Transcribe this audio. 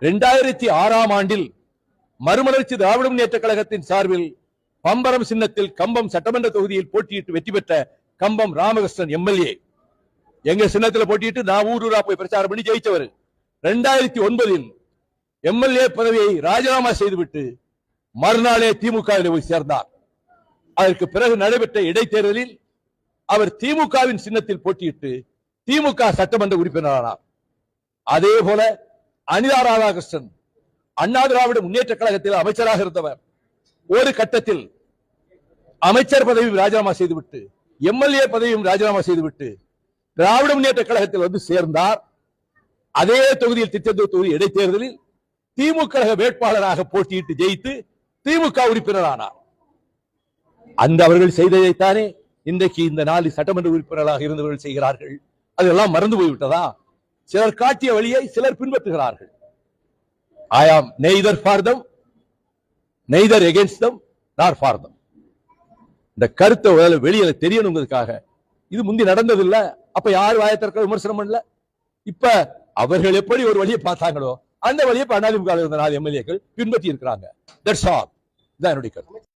2006ஆம் ஆண்டில் மறுமலர்ச்சி திராவிட முன்னேற்ற கழகத்தின் சார்பில் பம்பரம் சின்னத்தில் கம்பம் சட்டமன்ற தொகுதியில் போட்டியிட்டு வெற்றி பெற்ற கம்பம் ராமகிருஷ்ணன் எம்எல்ஏ எங்க சின்னத்தில் போட்டியிட்டு நான் ஊரூரா போய் பிரச்சாரம் பண்ணி ஜெயிச்சவர். 2009இல் எம்எல்ஏ பதவியை ராஜினாமா செய்துவிட்டு மறுநாளே திமுகவில் போய் சேர்ந்தார். அதற்கு பிறகு நடைபெற்ற இடைத்தேர்தலில் அவர் திமுகவின் சின்னத்தில் போட்டியிட்டு திமுக சட்டமன்ற உறுப்பினரானார். அதே போல அனிதா ராதாகிருஷ்ணன் அண்ணா திராவிட முன்னேற்ற கழகத்தில் அமைச்சராக இருந்தவர். ஒரு கட்டத்தில் அமைச்சர் பதவியும் ராஜினாமா செய்துவிட்டு எம்எல்ஏ பதவியும் ராஜினாமா செய்துவிட்டு திராவிட முன்னேற்ற கழகத்தில் வந்து சேர்ந்தார். அதே தொகுதியில் திருச்செந்தூர் தொகுதி இடைத்தேர்தலில் திமுக வேட்பாளராக போட்டியிட்டு ஜெயித்து திமுக உறுப்பினரானார். அந்த அவர்கள் செய்ததைத்தானே இன்றைக்கு இந்த 4 சட்டமன்ற உறுப்பினர்களாக இருந்தவர்கள் செய்கிறார்கள். அதெல்லாம் மறந்து போய்விட்டதா? சிலர் காட்டிய வழியை சிலர் பின்பற்றுகிறார்கள். I am neither for them, neither against them, nor for them. இந்த கருத்தை வெளியில தெரியணுங்கிறதுக்காக இது முந்தி நடந்தது இல்ல. அப்ப யார் வாயத்திற்க விமர்சனம் பண்ணல. இப்ப அவர்கள் எப்படி ஒரு வழியை பார்த்தாங்களோ அந்த வழியை அதிமுக இருந்த 4 எம்எல்ஏக்கள் பின்பற்றி இருக்கிறாங்க. That's all. இதான் என்னுடைய கருத்து.